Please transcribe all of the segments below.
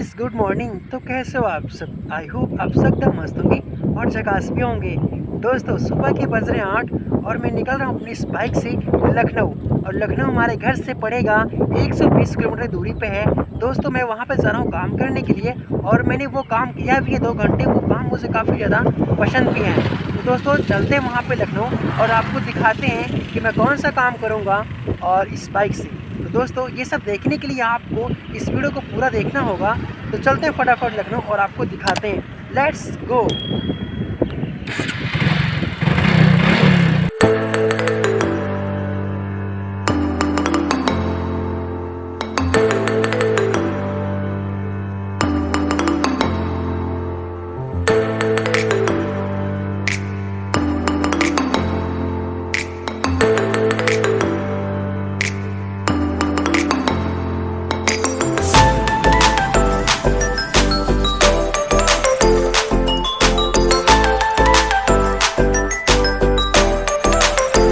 Guys, good morning. तो कैसे हो आप सब? आई होप आप सब एकदम मस्त होंगे और झकास भी होंगे। दोस्तों, सुबह के बज रहे हैं 8 और मैं निकल रहा हूँ अपनी इस बाइक से लखनऊ। और लखनऊ हमारे घर से पड़ेगा 120 किलोमीटर दूरी पे है। दोस्तों, मैं वहाँ पे जा रहा हूँ काम करने के लिए और मैंने वो काम किया भी है 2 घंटे। वो काम मुझे काफ़ी ज़्यादा पसंद भी है। तो दोस्तों, चलते हैं वहाँ पे लखनऊ और आपको दिखाते हैं कि मैं कौन सा काम करूँगा और इस बाइक से। तो दोस्तों, ये सब देखने के लिए आपको इस वीडियो को पूरा देखना होगा। तो चलते हैं फटाफट लखनऊ और आपको दिखाते हैं। Let's go.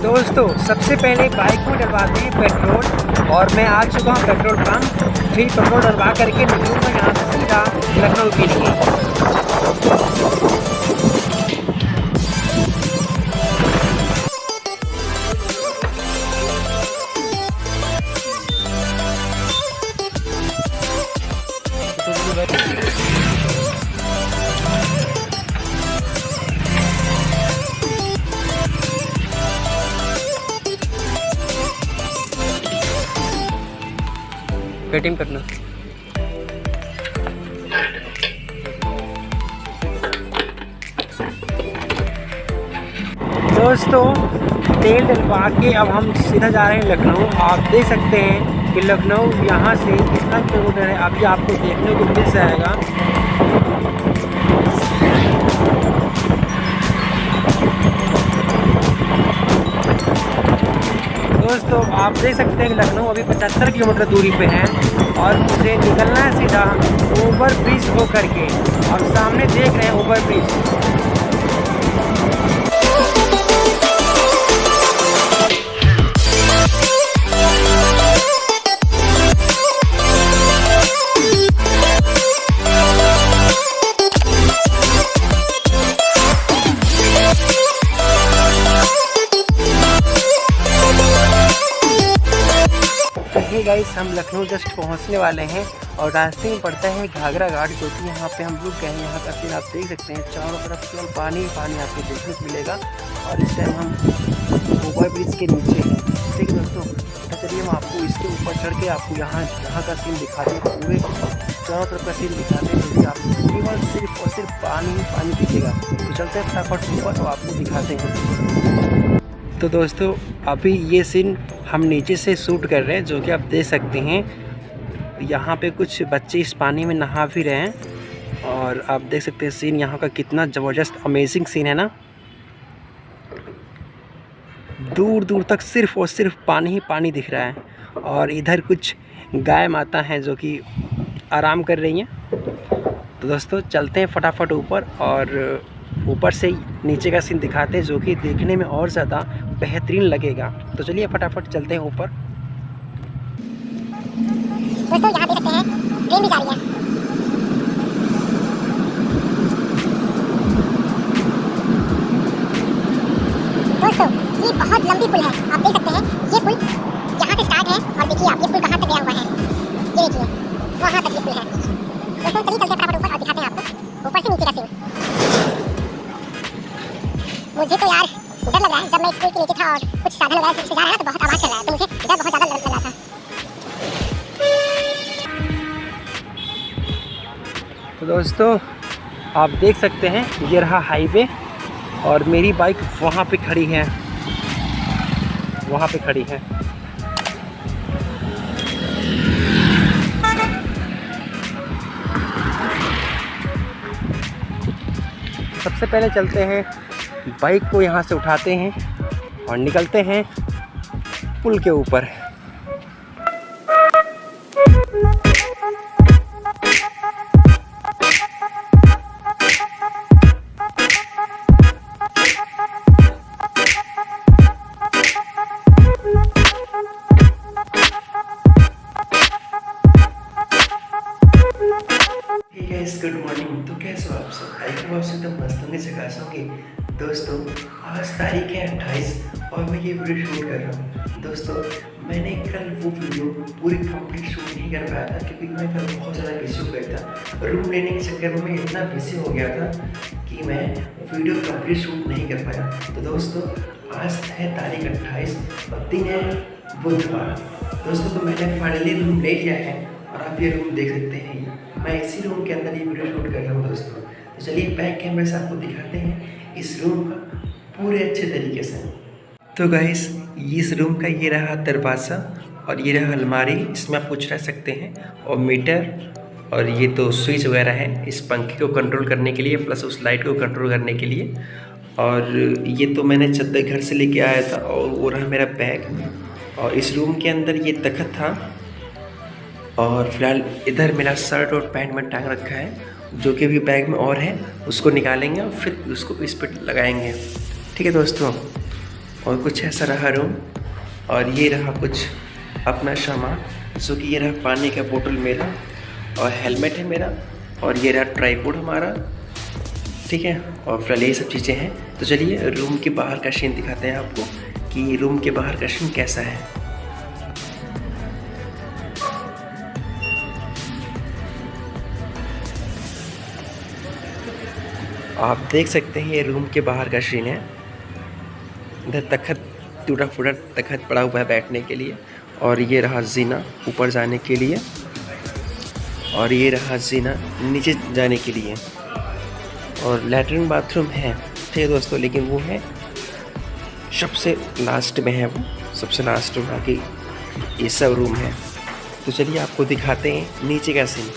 दोस्तों, सबसे पहले बाइक में डलवाते हैं पेट्रोल और मैं आ चुका हूँ पेट्रोल पंप। फिर पेट्रोल डलवा करके निकलूँगा यहाँ से सीधा लखनऊ के लिए। पेटीएम करना। दोस्तों, तेल डलवा के अब हम सीधा जा रहे हैं लखनऊ। आप देख सकते हैं कि लखनऊ यहाँ से कितना किलोमीटर है, अभी आपको देखने को मिल जाएगा। दोस्तों, आप देख सकते हैं कि लखनऊ अभी 75 किलोमीटर दूरी पे है और मुझे निकलना है सीधा ओवर ब्रिज हो करके। और सामने देख रहे हैं ओवर ब्रिज। गाइस, हम लखनऊ जस्ट पहुंचने वाले हैं और रास्ते में पड़ता है घाघरा घाट, जो कि यहाँ पे हम रुक गए हैं। यहाँ का सीन आप देख सकते हैं, चारों तरफ केवल पानी पानी आपको देखने को मिलेगा। और इस टाइम हम ओवर ब्रिज के नीचे हैं। ठीक है दोस्तों, चलिए हम आपको इसके ऊपर चढ़ के आपको यहाँ का सीन दिखाते हैं। पूरे चारों तरफ का सीन दिखाते हैं, जो कि आपको केवल सिर्फ और सिर्फ पानी ही पानी दिखेगा। तो चलते हैं फटाफट ऊपर और आपको दिखाते हैं। तो दोस्तों, अभी ये सीन हम नीचे से शूट कर रहे हैं, जो कि आप देख सकते हैं। यहाँ पे कुछ बच्चे इस पानी में नहा भी रहे हैं और आप देख सकते हैं सीन यहाँ का कितना ज़बरदस्त अमेजिंग सीन है ना। दूर दूर तक सिर्फ और सिर्फ पानी ही पानी दिख रहा है और इधर कुछ गाय माता हैं जो कि आराम कर रही हैं। तो दोस्तों, चलते हैं फटाफट ऊपर और ऊपर से नीचे का सीन दिखाते हैं, जो कि देखने में और ज़्यादा बेहतरीन लगेगा। तो चलिए फटाफट चलते हैं ऊपर। दोस्तों, यहाँ देख सकते हैं ट्रेन भी जा रही है। दोस्तों, ये बहुत लंबी पुल है। आप देख सकते हैं ये पुल यहाँ से स्टार्ट है और देखिए आप ये पुल कहाँ तक गया हुआ है। ये देखिए वहाँ तक ये पुल है। दोस्तों, चलिए चलते हैं फटाफट ऊपर और दिखाते हैं आपको ऊपर से नीचे का सीन। मुझे तो यार डर लग रहा है। जब मैं स्कूल के नीचे था और कुछ साधन वगैरह से जा रहा है तो बहुत आवाज़ कर रहा है, तो मुझे डर बहुत ज़्यादा लग रहा था। तो दोस्तों, आप देख सकते हैं ये रहा हाईवे और मेरी बाइक वहाँ पे खड़ी है, वहाँ पे खड़ी है। सबसे पहले चलते हैं, बाइक को यहाँ से उठाते हैं और निकलते हैं पुल के ऊपर। है 28 और मैं ये वीडियो शूट कर रहा हूँ। दोस्तों मैंने कल वो वीडियो पूरी कंप्लीट शूट नहीं कर पाया था क्योंकि मैं कल बहुत ज़्यादा बिजी हो गया था। रूम लेने के चक्कर में मैं इतना बिजी हो गया था कि मैं वीडियो कंप्लीट शूट नहीं कर पाया। तो दोस्तों आज है तारीख 28 और दिन है बुधवार। दोस्तों तो मैंने फाइनली रूम ले लिया है और आप ये रूम देख सकते हैं। मैं इसी रूम के अंदर ये वीडियो शूट कर रहा हूँ दोस्तों। तो चलिए बैक कैमरे से आपको दिखाते हैं इस रूम का पूरे अच्छे तरीके से। तो गाइस इस रूम का ये रहा दरवाज़ा और ये रहा अलमारी, इसमें आप कुछ रख सकते हैं और मीटर और ये तो स्विच वगैरह है इस पंखे को कंट्रोल करने के लिए प्लस उस लाइट को कंट्रोल करने के लिए। और ये तो मैंने चद्दर घर से लेके आया था और वो रहा मेरा बैग। और इस रूम के अंदर ये तखत था और फिलहाल इधर मेरा शर्ट और पैंट में टांग रखा है, जो कि अभी बैग में और है उसको निकालेंगे और फिर उसको इस पर लगाएंगे। ठीक है दोस्तों, और कुछ ऐसा रहा रूम। और ये रहा कुछ अपना सामान, जो कि ये रहा पानी का बोतल मेरा और हेलमेट है मेरा और ये रहा ट्राइपॉड हमारा। ठीक है, और फिलहाल ये सब चीज़ें हैं। तो चलिए रूम के बाहर का सीन दिखाते हैं आपको कि रूम के बाहर का सीन कैसा है। आप देख सकते हैं ये रूम के बाहर का सीन है। इधर तखत टूटा फूटा तखत पड़ा हुआ है बैठने के लिए और ये रहा जीना ऊपर जाने के लिए और ये रहा जीना नीचे जाने के लिए। और लैट्रिन बाथरूम है, ठीक है दोस्तों, लेकिन वो है सबसे लास्ट में है, वो सबसे लास्ट में, बाकी ये सब रूम है। तो चलिए आपको दिखाते हैं नीचे का सीन।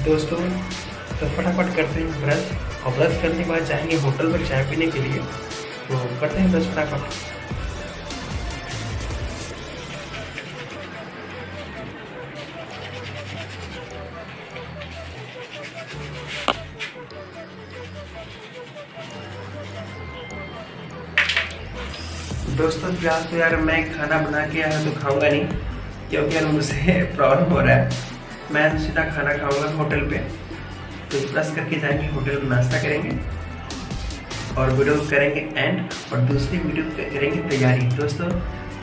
दोस्तों तो फटाफट करते हैं ब्रश और ब्रश करने के बाद जाएंगे होटल पर चाय पीने के लिए। तो करते हैं ब्रश फटाफट। दोस्तों फिलहाल तो यार मैं खाना बना के आया तो खाऊंगा नहीं क्योंकि यार मुझसे प्रॉब्लम हो रहा है। मैं सीधा खाना खाऊंगा होटल पे। तो ब्रश करके जाएंगे होटल में, नाश्ता करेंगे और वीडियो करेंगे एंड और दूसरी वीडियो करेंगे तैयारी। दोस्तों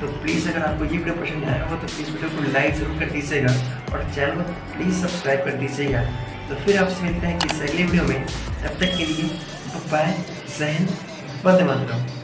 तो प्लीज़ अगर आपको ये वीडियो पसंद आया हो तो प्लीज़ वीडियो को लाइक ज़रूर कर दीजिएगा और चैनल को प्लीज़ सब्सक्राइब कर दीजिएगा। तो फिर आपसे मिलते हैं किसी अगले वीडियो में, तब तक के लिए बाय, जय हिंद, वंदे मातरम।